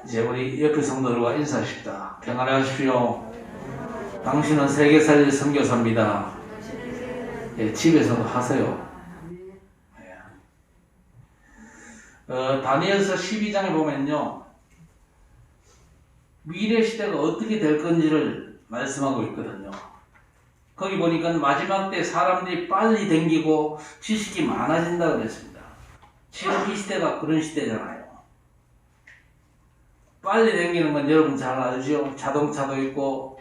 이제 우리 옆에 성도들과 인사하십시다. 평안하십시오. 당신은 세계 살릴 선교사입니다. 예, 집에서도 하세요. 다니엘서 12장에 보면요, 미래 시대가 어떻게 될 건지를 말씀하고 있거든요. 거기 보니까 마지막 때 사람들이 빨리 댕기고 지식이 많아진다고 그랬습니다. 지금 이 시대가 그런 시대잖아요. 빨리 댕기는 건 여러분 잘 알죠? 자동차도 있고,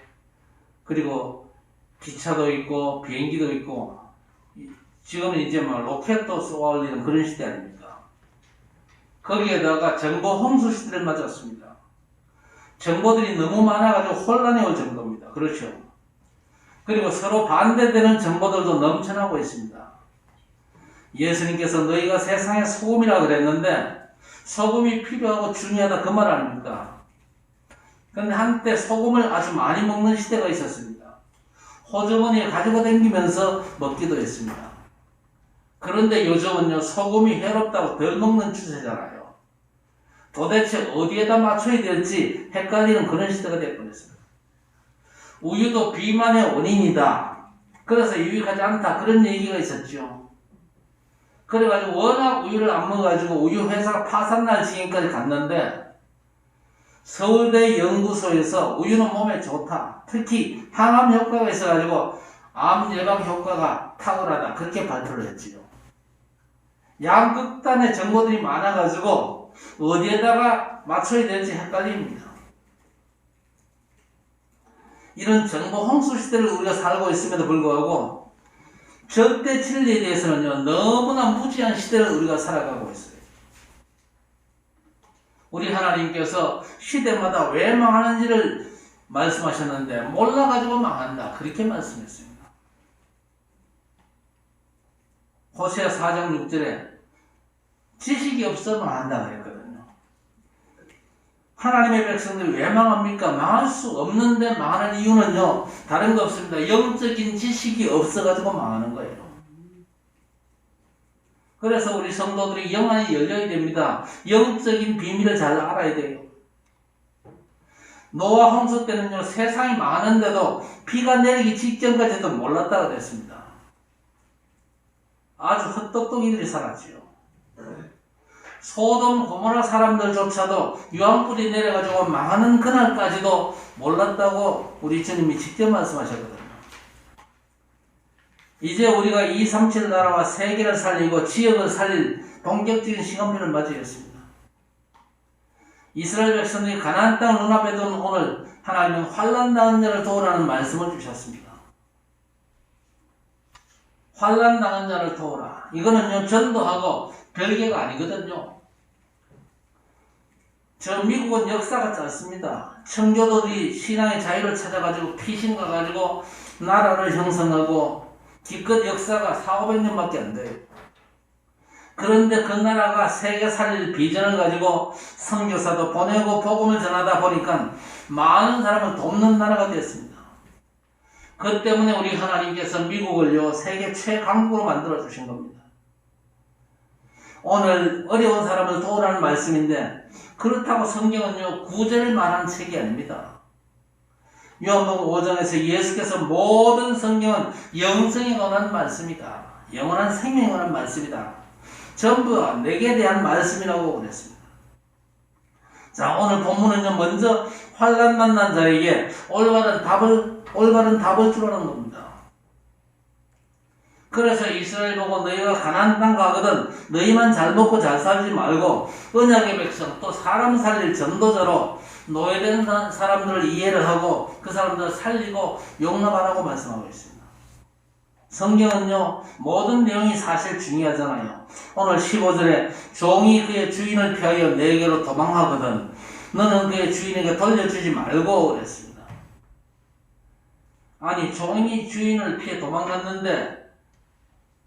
그리고 기차도 있고, 비행기도 있고, 지금은 이제 막 로켓도 쏘아 올리는 그런 시대 아닙니까? 거기에다가 정보 홍수 시대를 맞았습니다. 정보들이 너무 많아가지고 혼란이 올 정도입니다. 그렇죠? 그리고 서로 반대되는 정보들도 넘쳐나고 있습니다. 예수님께서 너희가 세상의 소금이라 그랬는데 소금이 필요하고 중요하다 그 말 아닙니까? 그런데 한때 소금을 아주 많이 먹는 시대가 있었습니다. 호주머니에 가지고 다니면서 먹기도 했습니다. 그런데 요즘은요, 소금이 해롭다고 덜 먹는 추세잖아요. 도대체 어디에다 맞춰야 될지 헷갈리는 그런 시대가 되어버렸습니다. 우유도 비만의 원인이다. 그래서 유익하지 않다. 그런 얘기가 있었죠. 그래가지고 워낙 우유를 안 먹어가지고 우유 회사가 파산날 지경까지 갔는데 서울대 연구소에서 우유는 몸에 좋다. 특히 항암 효과가 있어가지고 암 예방 효과가 탁월하다. 그렇게 발표를 했지요. 양극단의 정보들이 많아가지고 어디에다가 맞춰야 될지 헷갈립니다. 이런 정보 홍수 시대를 우리가 살고 있음에도 불구하고 절대 진리에 대해서는요, 너무나 무지한 시대를 우리가 살아가고 있어요. 우리 하나님께서 시대마다 왜 망하는지를 말씀하셨는데 몰라가지고 망한다. 그렇게 말씀했습니다. 호세아 4장 6절에 지식이 없어 망한다 그랬거든요. 하나님의 백성들이 왜 망합니까? 망할 수 없는데 망하는 이유는요, 다른 거 없습니다. 영적인 지식이 없어가지고 망하는 거예요. 그래서 우리 성도들이 영안이 열려야 됩니다. 영적인 비밀을 잘 알아야 돼요. 노아 홍수 때는요, 세상이 많은데도 비가 내리기 직전까지도 몰랐다고 그랬습니다. 아주 헛똑똑이들이 살았지요. 소돔 고모라 사람들조차도 유황불이 내려가지고 망하는 그날까지도 몰랐다고 우리 주님이 직접 말씀하셨거든요. 이제 우리가 237 나라와 세계를 살리고 지역을 살릴 본격적인 시간표를 맞이했습니다. 이스라엘 백성들이 가나안 땅을 눈앞에 둔 오늘 하나님은 환난 당한 자를 도우라는 말씀을 주셨습니다. 환난 당한 자를 도우라. 이거는요, 전도하고 별개가 아니거든요. 저 미국은 역사가 짧습니다. 청교도들이 신앙의 자유를 찾아가지고 피신 가가지고 나라를 형성하고 기껏 역사가 400~500년밖에 안 돼요. 그런데 그 나라가 세계 살릴 비전을 가지고 선교사도 보내고 복음을 전하다 보니까 많은 사람을 돕는 나라가 됐습니다. 그 때문에 우리 하나님께서 미국을요, 세계 최강국으로 만들어 주신 겁니다. 오늘 어려운 사람을 도우라는 말씀인데, 그렇다고 성경은요, 구제를 말하는 책이 아닙니다. 요한복음 5장에서 예수께서 모든 성경은 영생에 관한 말씀이다. 영원한 생명에 관한 말씀이다. 전부 내게 대한 말씀이라고 그랬습니다. 자, 오늘 본문은요, 먼저 환난 만난 자에게 올바른 답을 주라는 겁니다. 그래서 이스라엘 보고 너희가 가나안 땅 가거든 너희만 잘 먹고 잘 살지 말고 언약의 백성 또 사람 살릴 전도자로 노예된 사람들을 이해를 하고 그 사람들을 살리고 용납하라고 말씀하고 있습니다. 성경은요, 모든 내용이 사실 중요하잖아요. 오늘 15절에 종이 그의 주인을 피하여 내게로 도망하거든 너는 그의 주인에게 돌려주지 말고 그랬습니다. 아니, 종이 주인을 피해 도망갔는데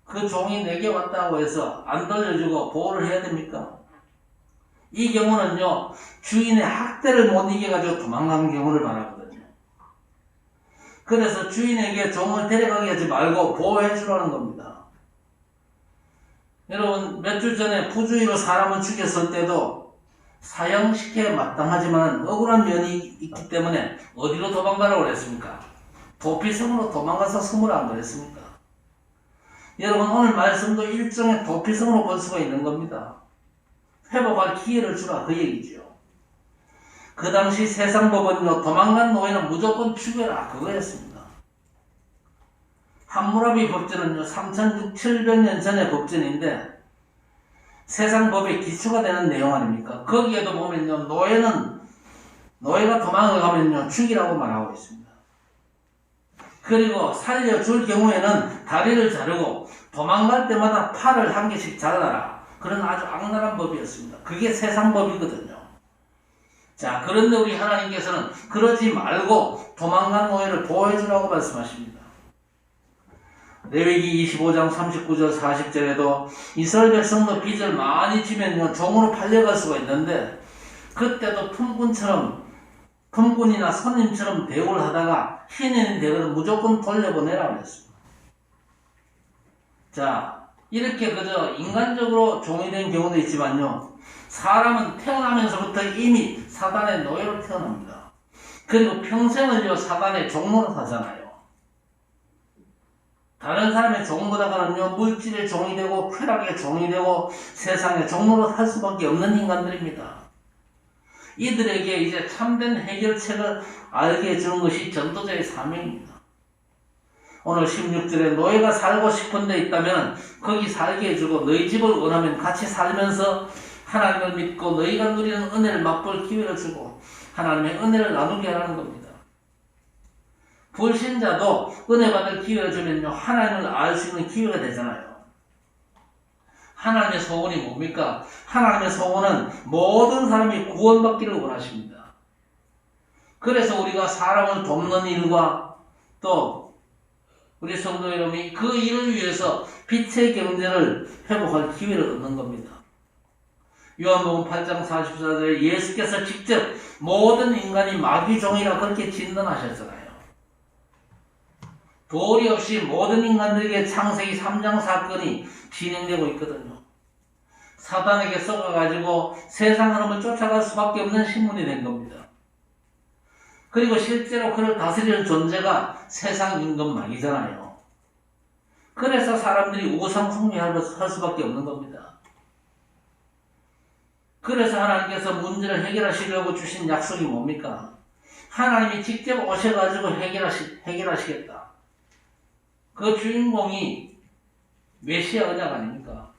그 종이 내게 왔다고 해서 안 돌려주고 보호를 해야 됩니까? 이 경우는요, 주인의 학대를 못 이겨가지고 도망간 경우를 말하거든요. 그래서 주인에게 종을 데려가게 하지 말고 보호해 주라는 겁니다. 여러분, 몇 주 전에 부주의로 사람을 죽였을 때도 사형시켜야 마땅하지만 억울한 면이 있기 때문에 어디로 도망가라고 그랬습니까? 도피성으로 도망가서 숨으라 안 그랬습니까? 여러분 오늘 말씀도 일종의 도피성으로 볼 수가 있는 겁니다. 회복할 기회를 주라 그 얘기죠. 그 당시 세상법은요, 도망간 노예는 무조건 죽여라 그거였습니다. 함무라비 법전은요 3600년 전의 법전인데 세상법의 기초가 되는 내용 아닙니까? 거기에도 보면요 노예가 도망을 가면요 죽이라고 말하고 있습니다. 그리고 살려줄 경우에는 다리를 자르고 도망갈 때마다 팔을 한 개씩 잘라라. 그런 아주 악랄한 법이었습니다. 그게 세상법이거든요. 자, 그런데 우리 하나님께서는 그러지 말고 도망간 노예를 보호해주라고 말씀하십니다. 레위기 25장 39절 40절에도 이스라엘 백성도 빚을 많이 지면요 종으로 팔려갈 수가 있는데 그때도 품꾼이나 손님처럼 대우를 하다가 신인이 되거든 무조건 돌려보내라고 했습니다. 자, 이렇게 그저 인간적으로 종이 된 경우도 있지만요 사람은 태어나면서부터 이미 사단의 노예로 태어납니다. 그리고 평생을요 사단의 종노릇 하잖아요. 다른 사람의 종보다가는요 물질의 종이 되고 쾌락의 종이 되고 세상의 종노릇 할 수밖에 없는 인간들입니다. 이들에게 이제 참된 해결책을 알게 해주는 것이 전도자의 사명입니다. 오늘 16절에 노예가 살고 싶은 데 있다면 거기 살게 해주고 너희 집을 원하면 같이 살면서 하나님을 믿고 너희가 누리는 은혜를 맛볼 기회를 주고 하나님의 은혜를 나누게 하라는 겁니다. 불신자도 은혜 받을 기회를 주면요 하나님을 알 수 있는 기회가 되잖아요. 하나님의 소원이 뭡니까? 하나님의 소원은 모든 사람이 구원받기를 원하십니다. 그래서 우리가 사람을 돕는 일과 또 우리 성도 여러분이 그 일을 위해서 빛의 경제를 회복할 기회를 얻는 겁니다. 요한복음 8장 44절에 예수께서 직접 모든 인간이 마귀종이라 그렇게 진단하셨잖아요. 도리 없이 모든 인간들에게 창세기 3장 사건이 진행되고 있거든요. 사단에게 썩어가지고 세상 흐름을 쫓아갈 수밖에 없는 신분이 된 겁니다. 그리고 실제로 그를 다스리는 존재가 세상 임금마귀잖아요. 그래서 사람들이 우상 숭배할 수밖에 없는 겁니다. 그래서 하나님께서 문제를 해결하시려고 주신 약속이 뭡니까? 하나님이 직접 오셔가지고 해결하시겠다. 그 주인공이 메시아 언약 아닙니까?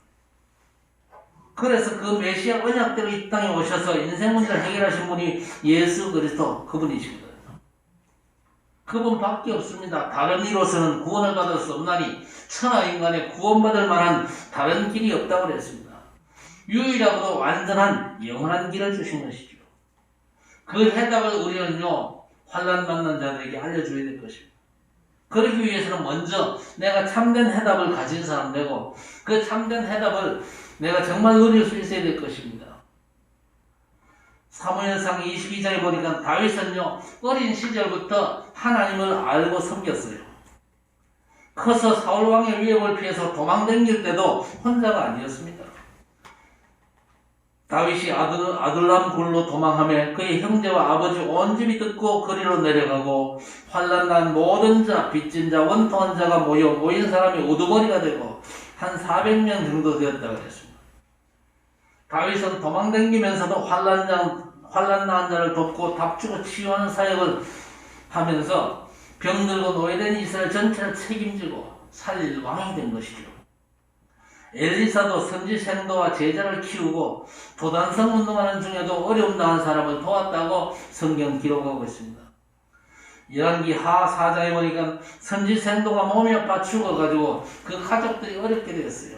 그래서 그 메시아 언약대로 이 땅에 오셔서 인생 문제를 해결하신 분이 예수 그리스도 그분이시거든요. 그분밖에 없습니다. 다른 이로서는 구원을 받을 수 없나니 천하 인간에 구원받을 만한 다른 길이 없다고 그랬습니다. 유일하고도 완전한 영원한 길을 주신 것이죠. 그 해답을 우리는요 환난 만난 자들에게 알려줘야 될 것입니다. 그러기 위해서는 먼저 내가 참된 해답을 가진 사람 되고 그 참된 해답을 내가 정말 누릴 수 있어야 될 것입니다. 사무엘상 22장에 보니까 다윗은요 어린 시절부터 하나님을 알고 섬겼어요. 커서 사울왕의 위협을 피해서 도망다닐 때도 혼자가 아니었습니다. 다윗이 아둘람 굴로 도망하며 그의 형제와 아버지 온 집이 듣고 그리로 내려가고 환난난 모든 자, 빚진 자, 원통한 자가 모인 사람이 우두머리가 되고 한 400명 정도 되었다고 했습니다. 다윗은 도망다니면서도 환난난 자를 돕고 답주고 치유하는 사역을 하면서 병들고 노예된 이스라엘 전체를 책임지고 살릴 왕이 된 것이죠. 엘리사도 선지 생도와 제자를 키우고 도단성 운동하는 중에도 어려움 당한 사람을 도왔다고 성경 기록하고 있습니다. 열왕기 하 4장에 보니까 선지 생도가 몸이 아파 죽어가지고 그 가족들이 어렵게 되었어요.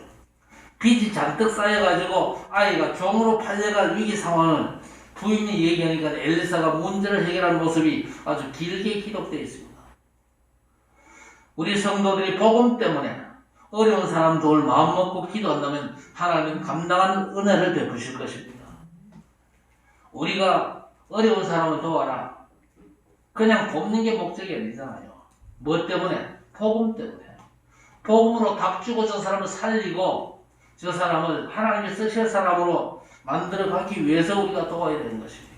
빚이 잔뜩 쌓여가지고 아이가 종으로 팔려갈 위기 상황을 부인이 얘기하니까 엘리사가 문제를 해결하는 모습이 아주 길게 기록되어 있습니다. 우리 성도들이 복음 때문에 어려운 사람 도울 마음 먹고 기도한다면 하나님은 감당한 은혜를 베푸실 것입니다. 우리가 어려운 사람을 도와라. 그냥 돕는 게 목적이 아니잖아요. 뭐 때문에? 복음 때문에. 복음으로 답 주고 저 사람을 살리고 저 사람을 하나님이 쓰실 사람으로 만들어가기 위해서 우리가 도와야 되는 것입니다.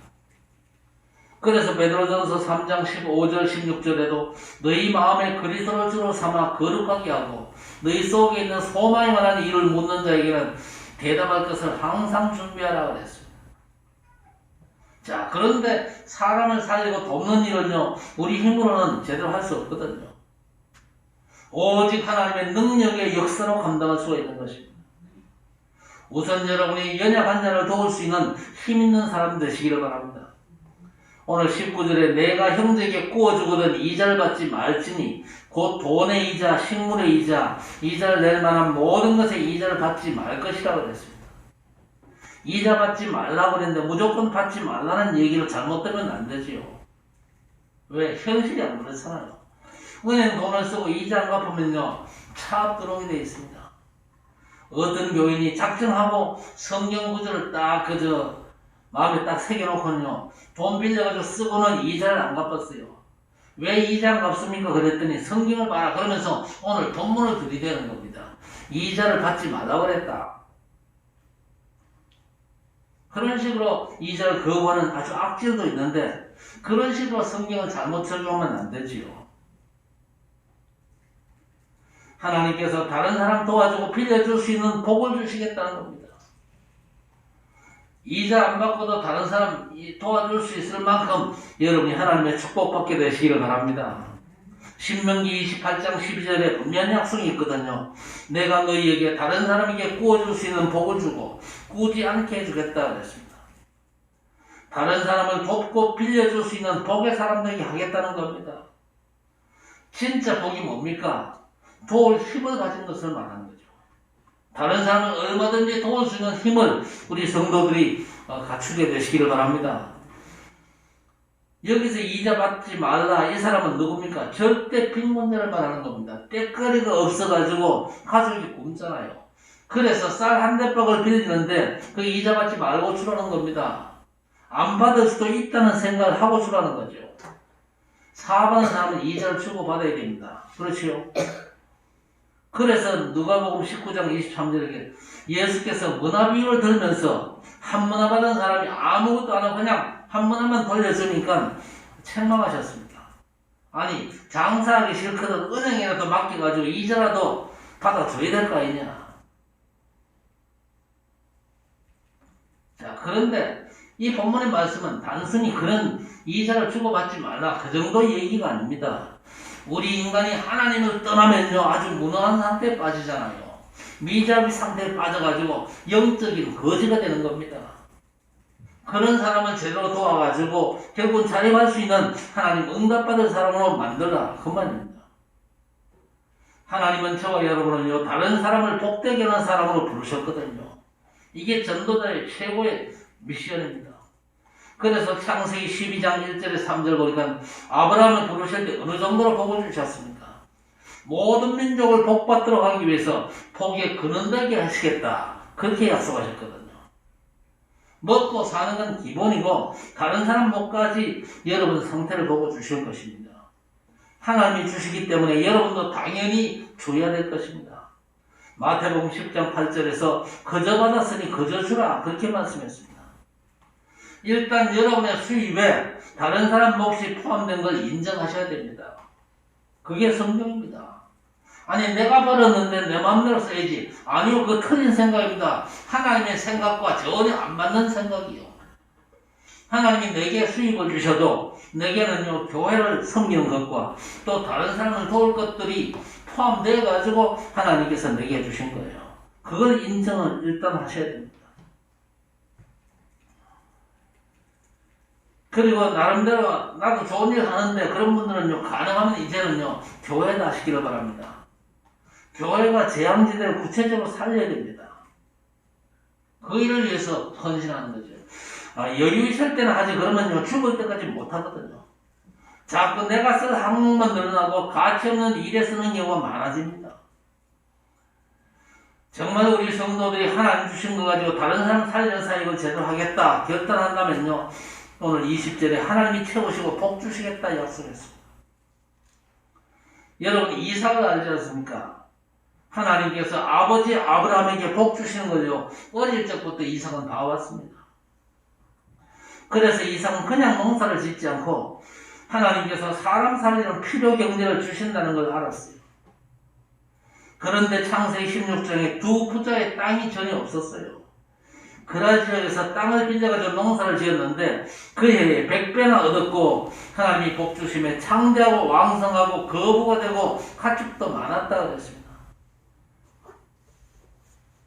그래서 베드로전서 3장 15절 16절에도 너희 마음에 그리스도를 주로 삼아 거룩하게 하고 너희 속에 있는 소망이 만한 이를 묻는 자에게는 대답할 것을 항상 준비하라 그랬습니다. 자, 그런데 사람을 살리고 돕는 일은요, 우리 힘으로는 제대로 할 수 없거든요. 오직 하나님의 능력의 역사로 감당할 수가 있는 것입니다. 우선 여러분이 연약한 자를 도울 수 있는 힘 있는 사람 되시기를 바랍니다. 오늘 19절에 내가 형제에게 구워주거든 이자를 받지 말지니 곧 돈의 이자, 식물의 이자, 이자를 낼 만한 모든 것의 이자를 받지 말 것이라고 그랬습니다. 이자 받지 말라고 그랬는데 무조건 받지 말라는 얘기를 잘못되면 안 되지요. 왜? 현실이 안 그렇잖아요. 은행 돈을 쓰고 이자 안 갚으면요, 차압 들어오게 되어 있습니다. 어떤 교인이 작정하고 성경 구절을 딱 마음에 딱 새겨놓고는요, 돈 빌려가지고 쓰고는 이자를 안 갚았어요. 왜 이자 안 갚습니까? 그랬더니 성경을 봐라 그러면서 오늘 본문을 들이대는 겁니다. 이자를 받지 말라고 그랬다. 그런 식으로 이자를 거부하는 아주 악질도 있는데 그런 식으로 성경을 잘못 적용하면 안 되지요. 하나님께서 다른 사람 도와주고 빌려줄 수 있는 복을 주시겠다는 겁니다. 이자 안 받고도 다른 사람 도와줄 수 있을 만큼 여러분이 하나님의 축복받게 되시기를 바랍니다. 신명기 28장 12절에 분명한 약속이 있거든요. 내가 너희에게 다른 사람에게 구워줄 수 있는 복을 주고 꾸지 않게 해주겠다 그랬습니다. 다른 사람을 돕고 빌려줄 수 있는 복의 사람들에게 하겠다는 겁니다. 진짜 복이 뭡니까? 도울 힘을 가진 것을 말하는 거죠. 다른 사람을 얼마든지 도울 수 있는 힘을 우리 성도들이 갖추게 되시기를 바랍니다. 여기서 이자 받지 말라, 이 사람은 누굽니까? 절대 빈곤자를 말하는 겁니다. 때거리가 없어가지고 가족이 굶잖아요. 그래서 쌀 한 대박을 빌리는데 그 이자 받지 말고 주라는 겁니다. 안 받을 수도 있다는 생각을 하고 주라는 거죠. 사업하는 사람은 이자를 주고 받아야 됩니다. 그렇지요? 그래서 누가복음 19장 23절에 예수께서 문화비유를 들면서 한 문화 받은 사람이 아무것도 안 하고 그냥 한 문화만 돌려주니까 책망하셨습니다. 아니, 장사하기 싫거든 은행이라도 맡겨가지고 이자라도 받아줘야 될 거 아니냐. 자, 그런데 이 본문의 말씀은 단순히 그런 이자를 주고받지 말라 그 정도 얘기가 아닙니다. 우리 인간이 하나님을 떠나면요, 아주 무능한 상태에 빠지잖아요. 미자비 상태에 빠져가지고 영적인 거지가 되는 겁니다. 그런 사람을 제대로 도와가지고 결국은 자립할 수 있는 하나님 응답받을 사람으로 만들라 그 말입니다. 하나님은 저와 여러분을요, 다른 사람을 복되게 하는 사람으로 부르셨거든요. 이게 전도자의 최고의 미션입니다. 그래서 창세기 12장 1절에 3절 보니까 아브라함을 부르실 때 어느 정도로 복을 주셨습니까? 모든 민족을 복받도록 하기 위해서 복에 근원되게 하시겠다. 그렇게 약속하셨거든요. 먹고 사는 건 기본이고 다른 사람 복까지 여러분 상태를 보고 주실 것입니다. 하나님이 주시기 때문에 여러분도 당연히 줘야 될 것입니다. 마태복음 10장 8절에서 거저 받았으니 거저 주라 그렇게 말씀했습니다. 일단 여러분의 수입에 다른 사람 몫이 포함된 걸 인정하셔야 됩니다. 그게 성경입니다. 아니, 내가 벌었는데 내 마음대로 써야지. 아니요, 그거 틀린 생각입니다. 하나님의 생각과 전혀 안 맞는 생각이요. 하나님이 내게 수입을 주셔도 내게는요, 교회를 섬기는 것과 또 다른 사람을 도울 것들이 포함되어 가지고 하나님께서 내게 주신 거예요. 그걸 인정을 일단 하셔야 됩니다. 그리고 나름대로 나도 좋은 일 하는데 그런 분들은요, 가능하면 이제는요, 교회에다 하시기를 바랍니다. 교회가 재앙지대를 구체적으로 살려야 됩니다. 그 일을 위해서 헌신하는 거죠. 여유 있을 때는 하지, 그러면요, 죽을 때까지 못 하거든요. 자꾸 내가 쓸 항목만 늘어나고 가치 없는 일에 쓰는 경우가 많아집니다. 정말 우리 성도들이 하나님 주신 거 가지고 다른 사람 살리는 사역을 제대로 하겠다 결단한다면요, 오늘 20절에 하나님이 채우시고 복 주시겠다 약속했습니다. 여러분 이삭을 알지 않습니까? 하나님께서 아버지 아브라함에게 복 주시는 거죠. 어릴 적부터 이삭은 봐왔습니다. 그래서 이삭은 그냥 농사를 짓지 않고 하나님께서 사람 살리는 필요 경제를 주신다는 걸 알았어요. 그런데 창세기 16장에 두 부자의 땅이 전혀 없었어요. 그라 지역에서 땅을 빌려가지고 농사를 지었는데 그 해에 100배나 얻었고 하나님이 복 주심에 창대하고 왕성하고 거부가 되고 가축도 많았다고 했습니다.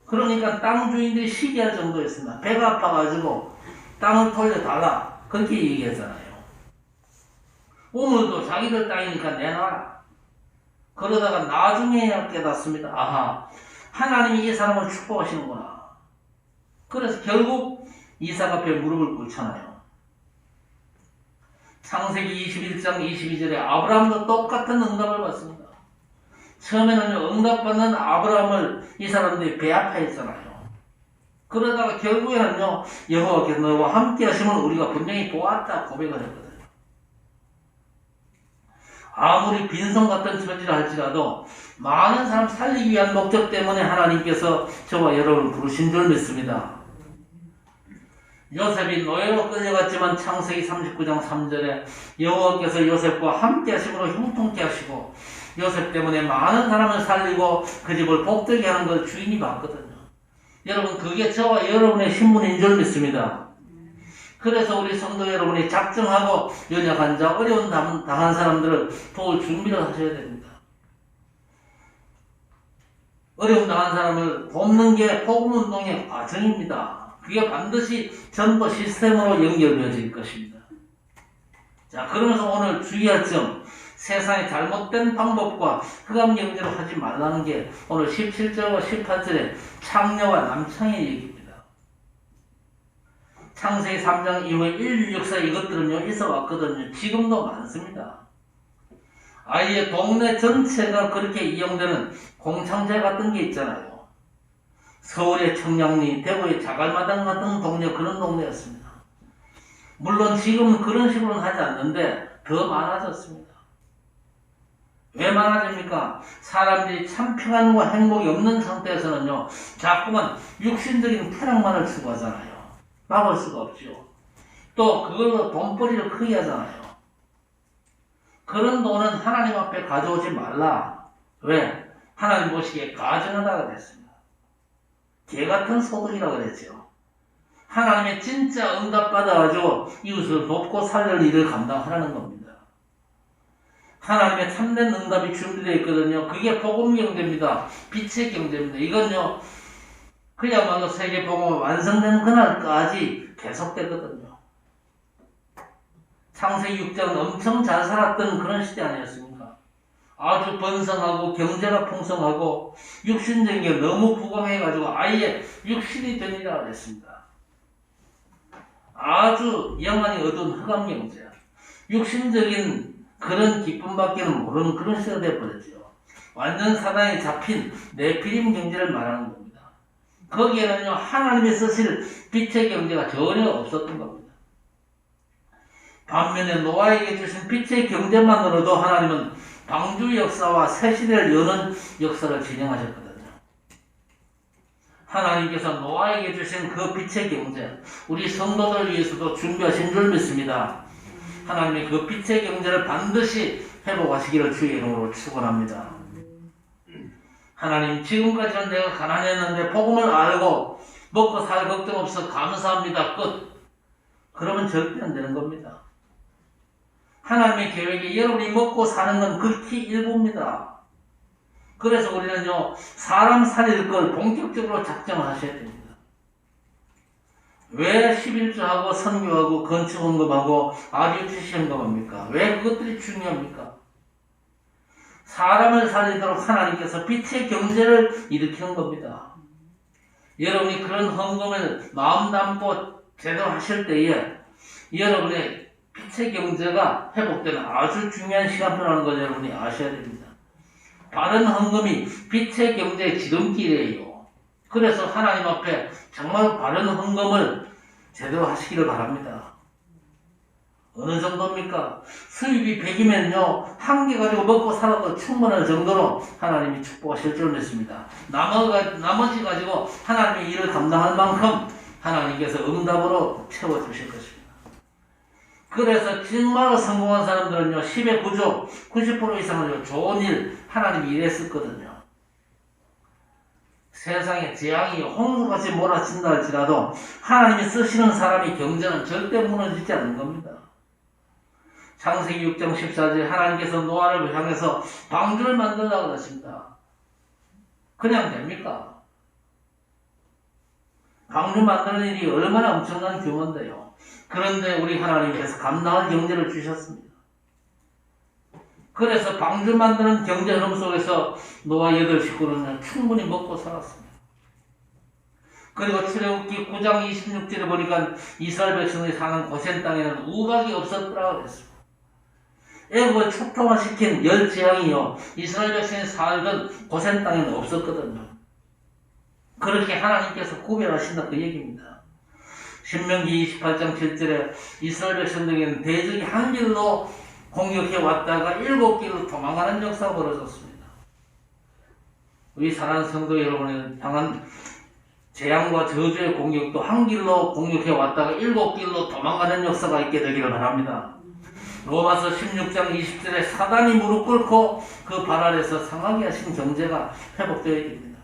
그러니까 땅 주인들이 시기할 정도였습니다. 배가 아파가지고 땅을 돌려달라 그렇게 얘기했잖아요. 우물도 자기들 땅이니까 내놔라. 그러다가 나중에야 깨닫습니다. 아하, 하나님이 이 사람을 축복하시는구나. 그래서 결국 이삭 앞에 무릎을 꿇잖아요. 창세기 21장 22절에 아브라함도 똑같은 응답을 받습니다. 처음에는 응답받는 아브라함을 이 사람들이 배아파했잖아요. 그러다가 결국에는요, 여호와께서 너와 함께 하시면 우리가 분명히 보았다 고백을 했거든요. 아무리 빈손 같은 처지를 할지라도 많은 사람 살리기 위한 목적 때문에 하나님께서 저와 여러분을 부르신 줄 믿습니다. 요셉이 노예로 끌려갔지만 창세기 39장 3절에 여호와께서 요셉과 함께 하심으로 형통케 하시고 요셉 때문에 많은 사람을 살리고 그 집을 복되게 하는 걸 주인이 봤거든요. 여러분, 그게 저와 여러분의 신분인 줄 믿습니다. 그래서 우리 성도 여러분이 작정하고 연약한 자, 어려운 당한 사람들을 도울 준비를 하셔야 됩니다. 어려움 당한 사람을 돕는 게 복음운동의 과정입니다. 그게 반드시 전도 시스템으로 연결되어질 것입니다. 자, 그러면서 오늘 주의할 점, 세상의 잘못된 방법과 흑암 경제로 하지 말라는 게 오늘 17절과 18절의 창녀와 남창의 얘기입니다. 창세기 3장 이후에 인류 역사에 이것들은요, 있어 왔거든요. 지금도 많습니다. 아예 동네 전체가 그렇게 이용되는 공창제 같은 게 있잖아요. 서울의 청량리, 대구의 자갈마당 같은 동네, 그런 동네였습니다. 물론 지금은 그런 식으로는 하지 않는데 더 많아졌습니다. 왜 많아집니까? 사람들이 참 평안과 행복이 없는 상태에서는요, 자꾸만 육신적인 쾌락만을 추구하잖아요. 막을 수가 없죠. 또 그걸로 돈벌이를 크게 하잖아요. 그런 돈은 하나님 앞에 가져오지 말라. 왜? 하나님 보시기에 가증하다고 그랬습니다. 개같은 소득이라고 그랬죠. 하나님의 진짜 응답받아가지고 이웃을 돕고 살릴 일을 감당하라는 겁니다. 하나님의 참된 응답이 준비되어 있거든요. 그게 복음 경제입니다. 빛의 경제입니다. 이건요, 그야말로 세계 복음이 완성되는 그날까지 계속되거든요. 창세기 6장은 엄청 잘 살았던 그런 시대 아니었습니까? 아주 번성하고 경제가 풍성하고 육신적인 게 너무 부강해가지고 아예 육신이 되니라 그랬습니다. 아주 영안이 어두운 흑암 경제, 육신적인 그런 기쁨밖에는 모르는 그런 시대가 되어버렸죠. 완전 사단에 잡힌 네피림 경제를 말하는 겁니다. 거기에는요, 하나님이 쓰실 빛의 경제가 전혀 없었던 겁니다. 반면에 노아에게 주신 빛의 경제만으로도 하나님은 방주 역사와 새 시대를 여는 역사를 진행하셨거든요. 하나님께서 노아에게 주신 그 빛의 경제, 우리 성도들 위해서도 준비하신 줄 믿습니다. 하나님의 그 빛의 경제를 반드시 회복하시기를 주의 이름으로 축원합니다. 하나님, 지금까지는 내가 가난했는데 복음을 알고 먹고 살 걱정 없어 감사합니다. 끝. 그러면 절대 안 되는 겁니다. 하나님의 계획에 여러분이 먹고 사는 건 극히 일부입니다. 그래서 우리는요, 사람 살릴 걸 본격적으로 작정을 하셔야 됩니다. 왜 11조하고 선교하고 건축헌금하고 RUTC 헌금합니까? 왜 그것들이 중요합니까? 사람을 살리도록 하나님께서 빛의 경제를 일으키는 겁니다. 여러분이 그런 헌금을 마음 담고 제대로 하실 때에 여러분의 빛의 경제가 회복되는 아주 중요한 시간표라는 걸 여러분이 아셔야 됩니다. 바른 헌금이 빛의 경제의 지름길이에요. 그래서 하나님 앞에 정말 바른 헌금을 제대로 하시기를 바랍니다. 어느 정도입니까? 수입이 100이면요, 한 개 가지고 먹고 살아도 충분할 정도로 하나님이 축복하실 줄 믿습니다. 나머지 가지고 하나님의 일을 감당할 만큼 하나님께서 응답으로 채워주실 것입니다. 그래서 정말로 성공한 사람들은요, 10의 9조, 90% 이상은 좋은 일, 하나님이 일했었거든요. 세상에 재앙이 홍수같이 몰아친다 할지라도 하나님이 쓰시는 사람의 경제는 절대 무너지지 않는 겁니다. 창세기 6장 14절 하나님께서 노아를 향해서 방주를 만들라고 그러십니다. 그냥 됩니까? 방주 만드는 일이 얼마나 엄청난 규모인데요. 그런데 우리 하나님께서 감당할 경제를 주셨습니다. 그래서 방주 만드는 경제 흐름 속에서 노아 8식구는 충분히 먹고 살았습니다. 그리고 출애굽기 9장 26절에 보니까 이스라엘 백성들이 사는 고센 땅에는 우박이 없었더라고 그랬습니다. 애굽을 초토화시킨 열 재앙이요, 이스라엘 백성이 살던 고센 땅에는 없었거든요. 그렇게 하나님께서 구별하신다 그 얘기입니다. 신명기 28장 7절에 이스라엘 백성들에게는 대적이 한 길로 공격해 왔다가 7길로 도망가는 역사가 벌어졌습니다. 우리 사랑하는 성도 여러분이 당한 재앙과 저주의 공격도 한 길로 공격해 왔다가 7길로 도망가는 역사가 있게 되기를 바랍니다. 로마서 16장 20절에 사단이 무릎 꿇고 그 발 아래서 상하게 하신 경제가 회복되어야 됩니다.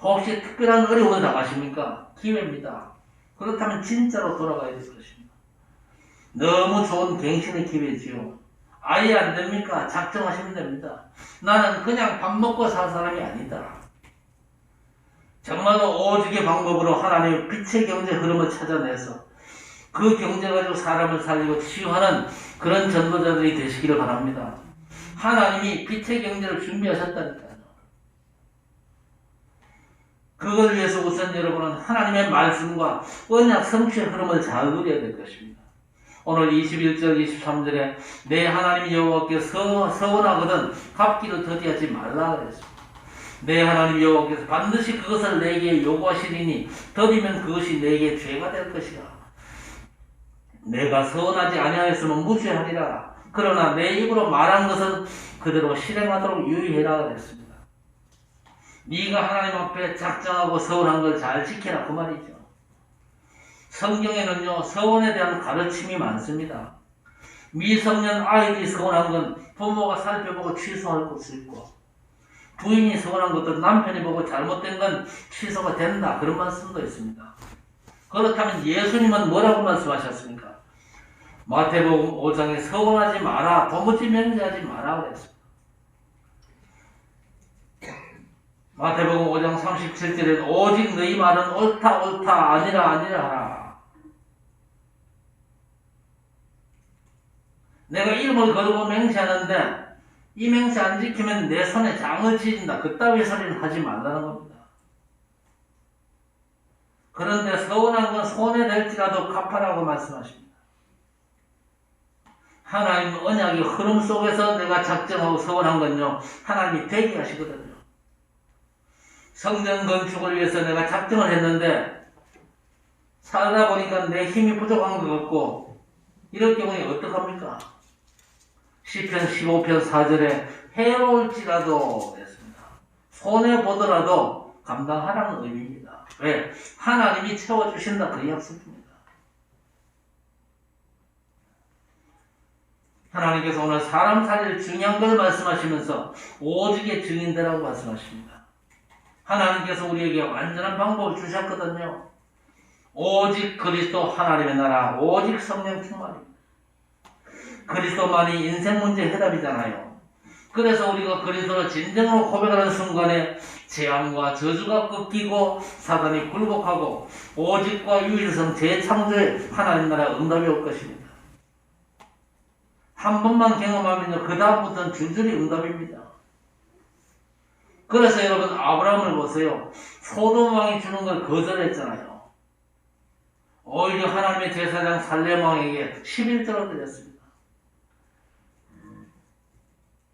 혹시 특별한 어려움을 당하십니까? 기회입니다. 그렇다면 진짜로 돌아가야 될 것입니다. 너무 좋은 갱신의 기회지요. 아예 안 됩니까? 작정하시면 됩니다. 나는 그냥 밥 먹고 살 사람이 아니다. 정말로 오직의 방법으로 하나님의 빛의 경제 흐름을 찾아내서 그 경제 가지고 사람을 살리고 치유하는 그런 전도자들이 되시기를 바랍니다. 하나님이 빛의 경제를 준비하셨다니까요. 그걸 위해서 우선 여러분은 하나님의 말씀과 언약 성취의 흐름을 잘 누려야 될 것입니다. 오늘 21절 23절에 내 하나님 여호와께서 서원하거든 갚기를 더디하지 말라 그랬습니다. 내 하나님 여호와께서 반드시 그것을 내게 요구하시리니 더디면 그것이 내게 죄가 될 것이라. 내가 서원하지 아니하였으면 무죄하리라. 그러나 내 입으로 말한 것은 그대로 실행하도록 유의해라 그랬습니다. 네가 하나님 앞에 작정하고 서원한 걸 잘 지켜라 그 말이죠. 성경에는요, 서원에 대한 가르침이 많습니다. 미성년 아이들이 서원한 건 부모가 살펴보고 취소할 것이 있고, 부인이 서원한 것도 남편이 보고 잘못된 건 취소가 된다 그런 말씀도 있습니다. 그렇다면 예수님은 뭐라고 말씀하셨습니까? 마태복음 5장에 서원하지 마라, 도무지 명제하지 마라 그랬습니다. 마태복음 5장 37절에는 오직 너희 말은 옳다 옳다 아니라 아니라 하라. 내가 이름을 거두고 맹세하는데 이 맹세 안 지키면 내 손에 장을 지진다. 그따위 소리는 하지 말라는 겁니다. 그런데 서운한 건 손해될지라도 갚아라고 말씀하십니다. 하나님 언약의 흐름 속에서 내가 작정하고 서운한 건요, 하나님이 되게 하시거든요. 성전 건축을 위해서 내가 작정을 했는데 살다 보니까 내 힘이 부족한 것 같고 이럴 경우에 어떡합니까? 시편 15편 4절에 해로울지라도 했습니다. 손해보더라도 감당하라는 의미입니다. 왜? 하나님이 채워주신다 그 약속입니다. 하나님께서 오늘 사람 살릴 중요한 걸 말씀하시면서 오직의 증인되라고 말씀하십니다. 하나님께서 우리에게 완전한 방법을 주셨거든요. 오직 그리스도 하나님의 나라, 오직 성령 충만입니다. 그리스도만이 인생 문제의 해답이잖아요. 그래서 우리가 그리스도를 진정으로 고백하는 순간에 재앙과 저주가 꺾이고 사단이 굴복하고 오직과 유일성 재창조의 하나님 나라 응답이 올 것입니다. 한 번만 경험하면요, 그 다음부터는 줄줄이 응답입니다. 그래서 여러분 아브라함을 보세요. 소돔 왕이 주는 걸 거절했잖아요. 오히려 하나님의 제사장 살렘 왕에게 11조를 드렸습니다.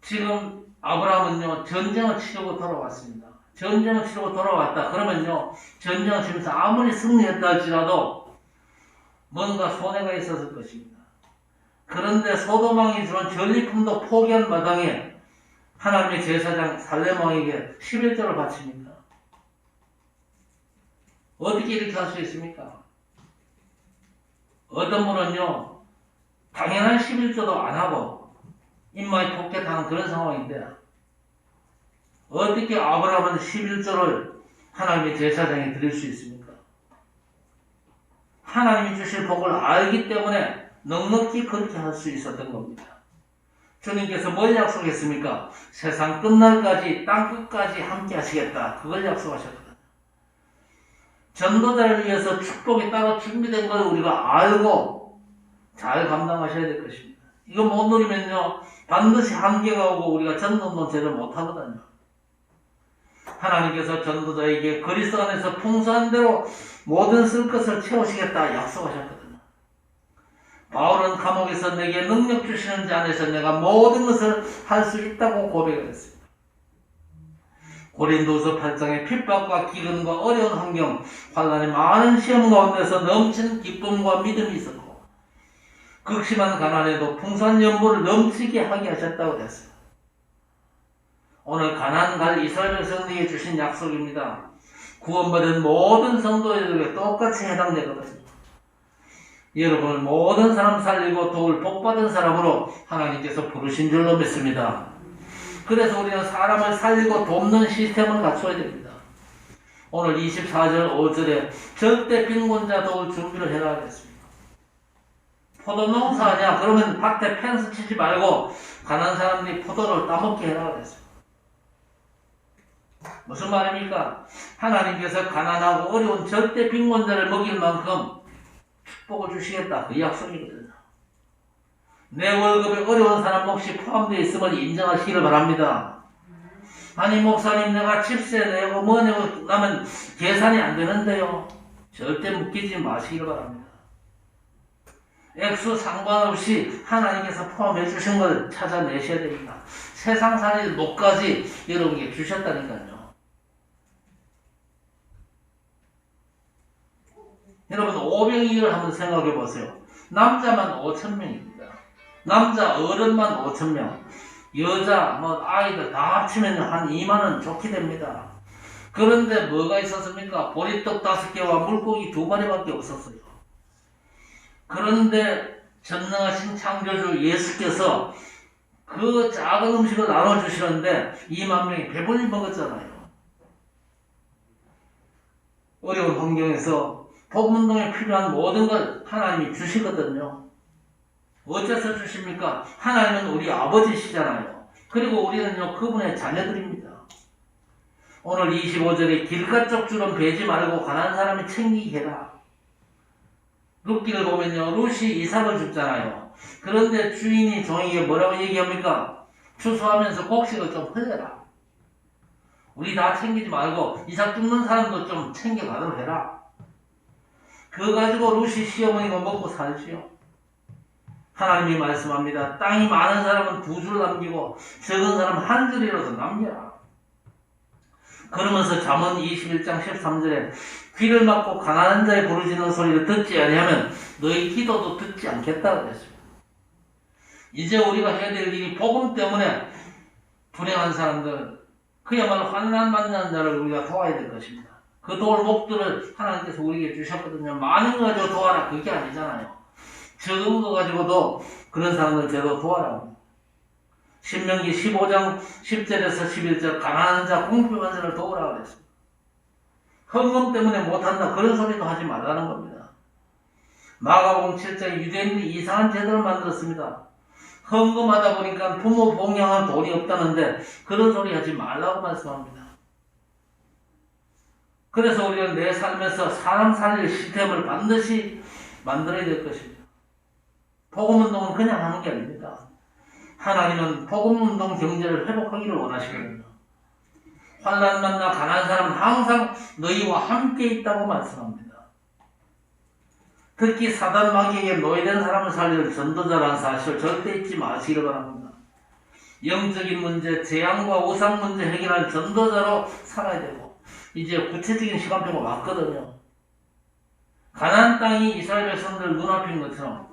지금 아브라함은요, 전쟁을 치르고 돌아왔습니다. 전쟁을 치르고 돌아왔다 그러면요, 전쟁을 치면서 아무리 승리했다 할지라도 뭔가 손해가 있었을 것입니다. 그런데 소돔왕이 주는 전리품도 포기한 마당에 하나님의 제사장 살렘왕에게 11조를 바칩니다. 어떻게 이렇게 할 수 있습니까? 어떤 분은요, 당연한 11조도 안 하고 입마에 폭격하는 그런 상황인데 어떻게 아브라함은 11조를 하나님의 제사장에 드릴 수 있습니까? 하나님이 주실 복을 알기 때문에 넉넉히 그렇게 할 수 있었던 겁니다. 주님께서 뭘 약속했습니까? 세상 끝날까지 땅 끝까지 함께 하시겠다. 그걸 약속하셨거든요. 전도자를 위해서 축복이 따로 준비된 걸 우리가 알고 잘 감당하셔야 될 것입니다. 이거 못 누리면요 반드시 한계가 오고 우리가 전도는 제대로 못하거든요. 하나님께서 전도자에게 그리스도 안에서 풍성한 대로 모든 쓸 것을 채우시겠다 약속하셨거든요. 바울은 감옥에서 내게 능력 주시는 자 안에서 내가 모든 것을 할 수 있다고 고백을 했습니다. 고린도서 8장의 핍박과 기근과 어려운 환경, 환난의 많은 시험 가운데서 넘치는 기쁨과 믿음이 있었고 극심한 가난에도 풍성한 연보를 넘치게 하게 하셨다고 했습니다. 오늘 가나안 갈 이스라엘 백성들에게 주신 약속입니다. 구원받은 모든 성도들에게 똑같이 해당되거든요. 여러분을 모든 사람 살리고 도울 복받은 사람으로 하나님께서 부르신 줄로 믿습니다. 그래서 우리는 사람을 살리고 돕는 시스템을 갖춰야 됩니다. 오늘 24절 5절에 절대 빈곤자 도울 준비를 해라 그랬습니다. 포도 농사하냐? 그러면 밭에 펜스 치지 말고 가난한 사람들이 포도를 따먹게 해라 그랬습니다. 무슨 말입니까? 하나님께서 가난하고 어려운 절대 빈곤자를 먹일 만큼 축복을 주시겠다. 그 약속이거든요. 내 월급에 어려운 사람 몫이 포함되어 있음을 인정하시기를 바랍니다. 아니 목사님 내가 집세 내고 뭐 내고 나면 계산이 안 되는데요. 절대 묶이지 마시기를 바랍니다. 액수 상관없이 하나님께서 포함해 주신 걸 찾아내셔야 됩니다. 세상 살이 녹까지 여러분께 주셨다니까요. 여러분 500일을 한번 생각해 보세요. 남자만 5,000명입니다. 남자 어른만 5,000명, 여자 아이들 다 합치면 한 2만원 좋게 됩니다. 그런데 뭐가 있었습니까? 보리떡 5개와 물고기 2마리밖에 없었어요. 그런데 전능하신 창조주 예수께서 그 작은 음식을 나눠주시는데 2만 명이 배불리 먹었잖아요. 어려운 환경에서 복음운동에 필요한 모든 걸 하나님이 주시거든요. 어째서 주십니까? 하나님은 우리 아버지시잖아요. 그리고 우리는요 그분의 자녀들입니다. 오늘 25절에 길가 쪽 줄은 베지 말고 가난한 사람이 챙기게 해라. 룻기를 보면요 룻이 이삭을 줍잖아요. 그런데 주인이 종에게 뭐라고 얘기합니까? 추수하면서 곡식을 좀 흘려라. 우리 다 챙기지 말고 이삭 줍는 사람도 좀 챙겨가도록 해라. 그거 가지고 룻이 시어머니가 먹고 살지요. 하나님이 말씀합니다. 땅이 많은 사람은 2줄 남기고 적은 사람은 1줄이라도 남겨라. 그러면서 잠언 21장 13절에 귀를 막고 가난한 자의 부르짖는 소리를 듣지 아니하면 너희 기도도 듣지 않겠다 그랬습니다. 이제 우리가 해야 될 일이 복음 때문에 불행한 사람들, 그야말로 환난 만난 자를 우리가 도와야 될 것입니다. 그 도울 목들을 하나님께서 우리에게 주셨거든요. 많은 거 가지고 도와라 그게 아니잖아요. 적은 거 가지고도 그런 사람들 제대로 도와라고. 신명기 15장 10절에서 11절 가난한 자 공평한 자를 도우라 그랬습니다. 헌금 때문에 못한다 그런 소리도 하지 말라는 겁니다. 마가복음 7장 유대인들이 이상한 제도를 만들었습니다. 헌금하다 보니까 부모 봉양할 돈이 없다는데 그런 소리 하지 말라고 말씀합니다. 그래서 우리는 내 삶에서 사람 살릴 시스템을 반드시 만들어야 될 것입니다. 복음운동은 그냥 하는 게 아닙니다. 하나님은 복음운동 경제를 회복하기를 원하시거든요. 환난 만나 가난한 사람은 항상 너희와 함께 있다고 말씀합니다. 특히 사단 마귀에게 노예된 사람을 살리는 전도자라는 사실을 절대 잊지 마시기를 바랍니다. 영적인 문제, 재앙과 우상 문제 해결하는 전도자로 살아야 되고 이제 구체적인 시간표가 왔거든요. 가나안 땅이 이스라엘 백성들 눈앞인 것처럼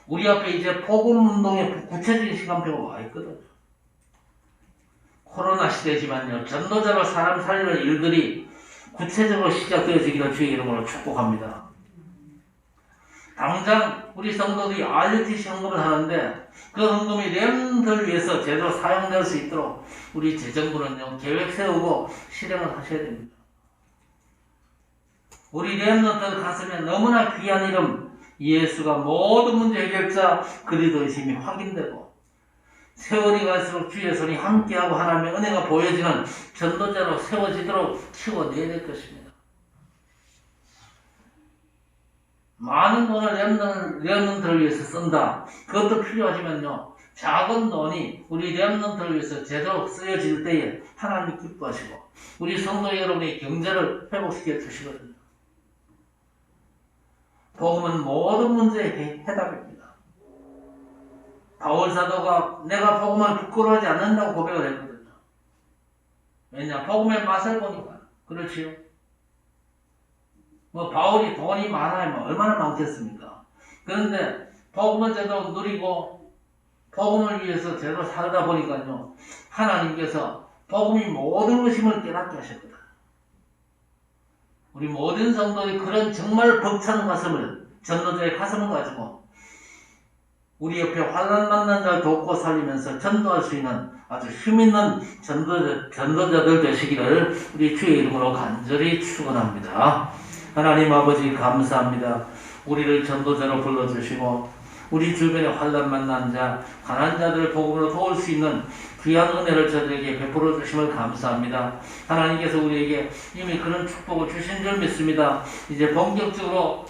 우리 앞에 이제 복음 운동의 구체적인 시간표가 와 있거든요. 코로나 시대지만요, 전도자로 사람 살리는 일들이 구체적으로 시작되어지기를 주의 이름으로 축복합니다. 당장 우리 성도들이 RUTC 헌금을 하는데 그 헌금이 렘들 위해서 제대로 사용될 수 있도록 우리 재정부는요, 계획 세우고 실행을 하셔야 됩니다. 우리 렘넌트 가슴에 너무나 귀한 이름 예수가 모든 문제 해결자 그리스도이심이 확인되고 세월이 갈수록 주의 손이 함께하고 하나님의 은혜가 보여지는 전도자로 세워지도록 키워내야 될 것입니다. 많은 돈을 렘넌트를 위해서 쓴다. 그것도 필요하지만요, 작은 돈이 우리 렘넌트를 위해서 제대로 쓰여질 때에 하나님이 기뻐하시고 우리 성도 여러분의 경제를 회복시켜 주시거든요. 복음은 모든 문제의 해답입니다. 바울 사도가 내가 복음을 부끄러워하지 않는다고 고백을 했거든요. 왜냐? 복음의 맛을 보니까. 그렇지요? 바울이 돈이 많아요. 얼마나 많겠습니까? 그런데 복음을 제대로 누리고 복음을 위해서 제대로 살다 보니까요, 하나님께서 복음이 모든 것임을 깨닫게 하셨거든. 우리 모든 성도의 그런 정말 벅찬 가슴을, 전도자의 가슴을 가지고 우리 옆에 환난 만난 자를 돕고 살리면서 전도할 수 있는 아주 힘있는 전도자들 되시기를 우리 주의 이름으로 간절히 축원합니다. 하나님 아버지 감사합니다. 우리를 전도자로 불러주시고 우리 주변에 환난 만난 자, 가난한 자들을 복음으로 도울 수 있는 귀한 은혜를 저들에게 베풀어 주심을 감사합니다. 하나님께서 우리에게 이미 그런 축복을 주신 줄 믿습니다. 이제 본격적으로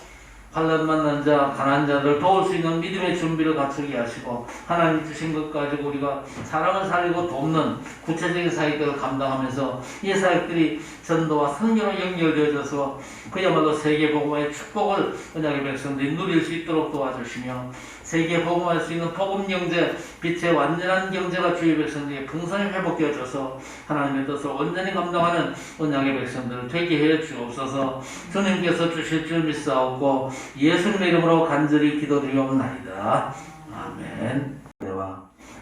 환난 만난 자, 가난한 자들 도울 수 있는 믿음의 준비를 갖추게 하시고 하나님 주신 것 가지고 우리가 사람을 살리고 돕는 구체적인 사역들을 감당하면서 이 사역들이 전도와 선교로 연결되어져서 그야말로 세계복음화의 축복을 언약의 백성들이 누릴 수 있도록 도와주시며 세계복음화할 수 있는 복음경제, 빛의 완전한 경제가 주의 백성들에게 풍성히 회복되어져서 하나님의 뜻을 온전히 감당하는 언약의 백성들을 되게 해 주옵소서. 주님께서 주실 줄 믿사옵고 예수님의 이름으로 간절히 기도드리옵나이다. 아멘.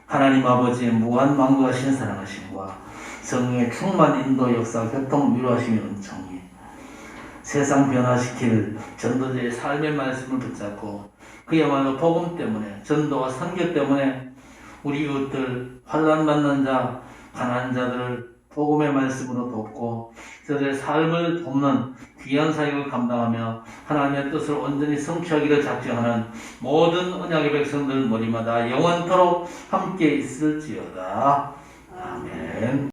하나님 아버지의 무한 만구하신 사랑하심과 성령의 충만 인도 역사 교통 위로하심의 은총이 세상 변화시킬 전도자의 삶의 말씀을 붙잡고 그야말로 복음 때문에 전도와 선교 때문에 우리 이웃들 환난 만난 자 가난한 자들을 복음의 말씀으로 돕고 저들의 삶을 돕는 귀한 사역을 감당하며 하나님의 뜻을 온전히 성취하기를 작정하는 모든 언약의 백성들 머리마다 영원토록 함께 있을지어다. 아멘.